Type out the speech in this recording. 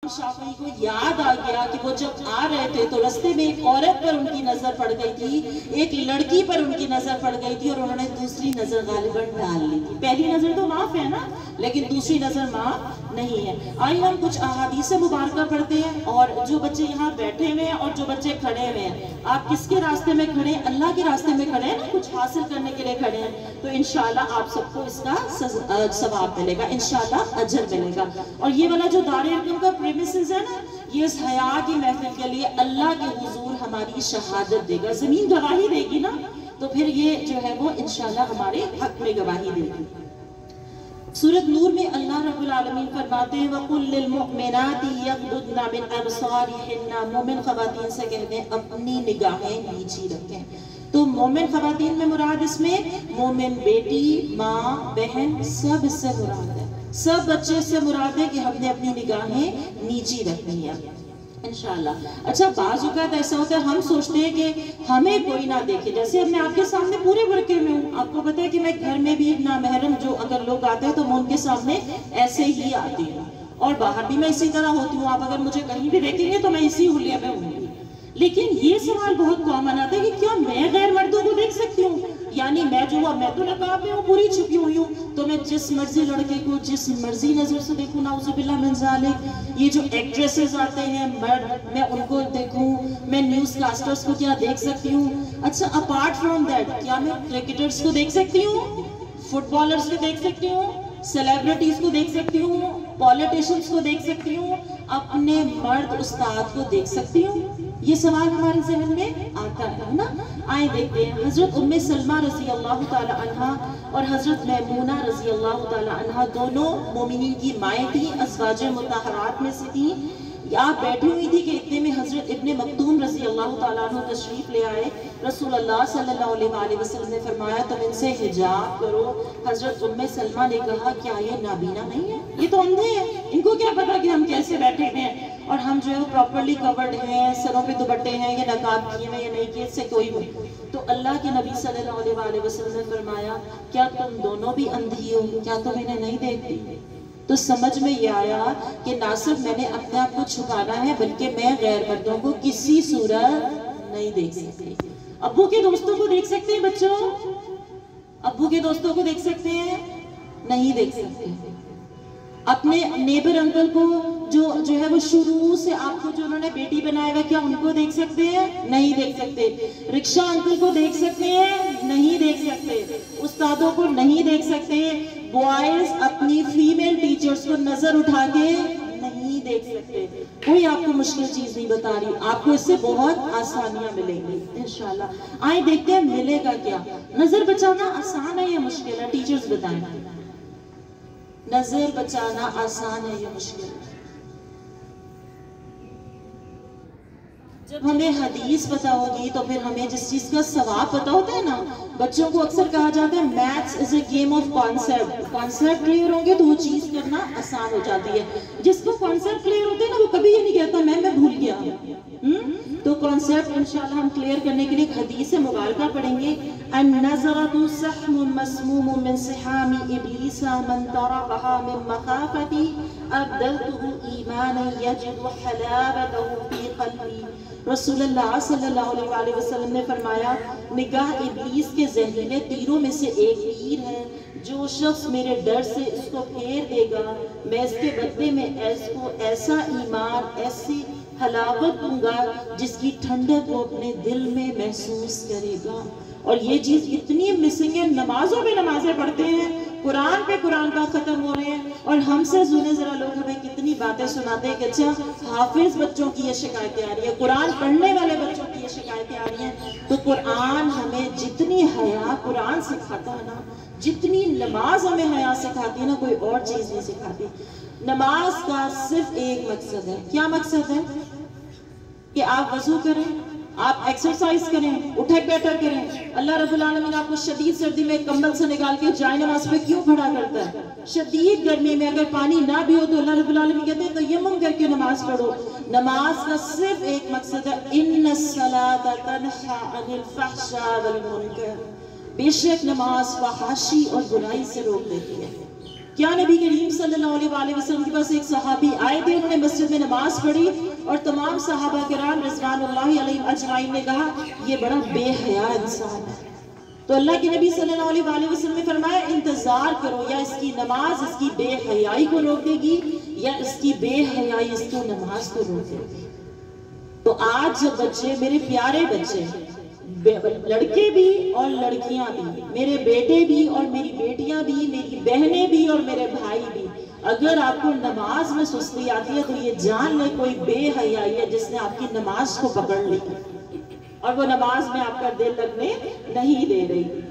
शाफी को याद आ गया कि वो जब आ रहे थे तो रास्ते में एक औरत पर उनकी नजर पड़ गई थी, एक लड़की पर उनकी नजर पड़ गई थी और उन्होंने दूसरी नजर गालिबन डाल ली थी। पहली नजर तो माफ है ना, लेकिन दूसरी नजर माफ नहीं है। आइए हम कुछ अहादीस मुबारका पढ़ते हैं। और जो बच्चे यहाँ बैठे हुए हैं और जो बच्चे खड़े हुए हैं, आप किसके रास्ते में खड़े हैं? अल्लाह के रास्ते में खड़े हैं ना, कुछ हासिल करने के लिए खड़े हैं, तो इंशाल्लाह आप सबको इसका सवाब मिलेगा, इंशाल्लाह अजर मिलेगा। और ये वाला जो दारे इल्म का प्रेमिसेस है ना, ये इस हया की महफिल के लिए अल्लाह के हुजूर हमारी शहादत देगा। जमीन गवाही देगी ना, तो फिर ये जो है वो इंशाल्लाह हमारे हक में गवाही देगी। सूरत नूर में अल्लाह रब्बुल आलमीन फरमाते हैं वकुल लिल मुमिनाति यग़ुद्दना मिन अबसारिहिन्ना, मोमिन ख़वातीन से कहते हैं अपनी निगाहें नीची रखें। तो मोमिन ख़वातीन में मुराद इसमें मोमिन बेटी, माँ, बहन सब इससे मुराद है, सब बच्चे से मुराद है कि हमने अपनी निगाहें नीची रखनी है इंशाल्लाह। अच्छा, बाज़ औक़ात ऐसा होता है हम सोचते हैं कि हमें कोई ना देखे, जैसे अब मैं आपके सामने पूरे वर्के में हूँ, आपको पता है कि मैं घर में भी ना महरम जो अगर लोग आते हैं तो मैं उनके सामने ऐसे ही आती हूँ और बाहर भी मैं इसी तरह होती हूँ। आप अगर मुझे कहीं भी देखेंगे तो मैं इसी हुलिया में हूँ। लेकिन ये सवाल बहुत कॉमन आता है कि क्या मैं गैर मर्दों को देख सकती हूँ? यानी मैं जो मैं तो नकाब में हूँ, पूरी छुपी हुई हूँ, तो मैं जिस मर्जी लड़के को जिस मर्जी नजर से देखूँ, नाउज़ुबिल्लाह मिन ज़ालिक। ये जो एक्ट्रेसेस आते हैं मर्द, मैं उनको देखूँ, मैं न्यूज़ कास्टर्स को क्या देख सकती हूँ? अच्छा, अपार्ट फ्रॉम दैट क्या मैं क्रिकेटर्स को देख सकती हूँ, फुटबॉलर्स को देख सकती हूँ, सेलिब्रिटीज को देख सकती हूँ, पॉलिटिशियंस को देख सकती हूँ, अपने मर्द उस्ताद को देख सकती हूँ? ये सवाल हमारे ज़हन में आता है ना। आए देखते हैं, हजरत उम्मे सलमा रज़ी अल्लाह ताला अन्हा और हजरत मैमूना रज़ी अल्लाह ताला अन्हा दोनों मोमिनीन की माएँ थी, अज़वाजे मुतहरात में से थी। आप बैठी हुई थी कि इतने में हजरत इब्ने मक्तूम रज़ी अल्लाह ताला अन्हु तशरीफ ले आए। रसूलुल्लाह सल्लल्लाहु अलैहि वसल्लम ने फरमाया तुम इनसे हिजाब करो। हजरत उम्मे सलमा ने कहा क्या ये नाबीना नहीं है? ये तो अंधे हैं, इनको क्या पता कि हम कैसे बैठे हुए हैं और हम जो है वो प्रॉपर्ली कवर्ड हैं, सरों पे दुपट्टे हैं, ये नकाब किए हैं या नहीं किए, इससे कोई भी। तो अल्लाह के नबी सल्लल्लाहु अलैहि वसल्लम ने फरमाया क्या तुम दोनों भी अंधी हो? क्या तुम इन्हें नहीं देखती? तो समझ में ये आया कि ना सिर्फ मैंने अपने आप को छुपाना है, बल्कि मैं गैर मर्दों को किसी सूरत नहीं देख सकती। अब्बू के दोस्तों को देख सकते हैं बच्चों? अब्बू के दोस्तों को देख सकते हैं? नहीं देख सकते। अपने नेबर अंकल को जो है वो शुरू से आपको जो उन्होंने बेटी बनाया हुआ, क्या उनको देख सकते हैं? नहीं देख सकते। रिक्शा अंकल को देख सकते हैं? नहीं देख सकते। उस्तादों को नहीं देख सकते। बॉयज अपनी फीमेल टीचर्स को नजर उठा के नहीं देख सकते। कोई आपको मुश्किल चीज नहीं बता रही, आपको इससे बहुत आसानियां मिलेंगी इंशाल्लाह। आए देखते हैं मिलेगा क्या। नजर बचाना आसान है या मुश्किल है? टीचर्स बताएं। नजर बचाना आसान है या मुश्किल? जब हमें हदीस पता होगी तो फिर हमें जिस चीज का सवाब पता होता है ना, बच्चों को अक्सर कहा जाता है maths is a game of concept. Concept clear होंगे तो वो चीज करना आसान हो जाती है। जिसको कॉन्सेप्ट क्लियर होते हैं ना, वो कभी ये नहीं कहता मैं भूल गया। तो कॉन्सेप्ट इंशाल्लाह हम क्लियर करने के लिए एक हदीस मुबारका पढ़ेंगे। अन-नज़रतु सहमुन मस्मूमुन मिन सिहामी इब्लीस मन तरकहा मिन मखाफती अब्दलतुहु ईमानन यजिदु हलावतहु फी क़ल्बी। रसूलुल्लाह सल्लल्लाहु अलैहि वसल्लम ने फरमाया निगाह इब्लीस के जहरीले तीरों में से एक तीर है। जो शख्स मेरे डर से इसको फेर देगा, मैं इसके बदले में इसको ऐसा ईमान, ऐसी हलावत दूंगा जिसकी ठंडक वो अपने दिल में महसूस करेगा। और ये चीज इतनी मिसिंग है, नमाजों में नमाजें पढ़ते हैं, कुरान पे कुरान का खत्म हो रहे हैं, और हमसे सुने जरा लोग हमें कितनी बातें सुनाते हैं कि अच्छा हाफिज बच्चों की ये शिकायतें आ रही है, कुरान पढ़ने वाले बच्चों की ये शिकायतें आ रही हैं। तो कुरान हमें जितनी हया कुरान सिखाता है ना, जितनी नमाज हमें हया सिखाती है ना, कोई और चीज नहीं सिखाती। नमाज का सिर्फ एक मकसद है। क्या मकसद है? कि आप वजू करें, आप एक्सरसाइज करें, उठक बैठक करें। अल्लाह रब्बुल आलमीन आपको शदीद सर्दी में कंबल से निकाल के जाए नमाज पे क्यों खड़ा करता है? शदीद गर्मी में अगर पानी ना भी हो तो अल्लाह रब्बुल आलमीन कहते हैं तयम्मुम करके नमाज पढ़ो। नमाज का सिर्फ एक मकसद है, इन्नस्सलाता तन्हा अनिल फहशा वल मुनकर। बेशक नमाज फहाशी और बुराई से रोक देती है। क्या नबी करीम सल्लल्लाहु अलैहि वसल्लम के पास एक सहाबी आए थे, उन्होंने मस्जिद में नमाज पढ़ी और तमाम सहाबा किराम रिज़वानुल्लाहि अलैहिम अजमाइन ने कहा ये बड़ा बेहया इंसान है। तो अल्लाह के नबी सल्लल्लाहु अलैहि वसल्लम ने फरमाया इंतजार करो, या इसकी नमाज इसकी बेहयाई को रोक देगी या इसकी बेहयाई इसको नमाज को रोक देगी। तो आज जब बच्चे, मेरे प्यारे बच्चे, लड़के भी और लड़कियां भी, मेरे बेटे भी और मेरी बेटियां भी, मेरी बहनें भी और मेरे भाई भी, अगर आपको नमाज में सुस्ती आती है तो ये जान ले कोई बेहयाई है जिसने आपकी नमाज को पकड़ ली और वो नमाज में आपका दिल लगने नहीं दे रही।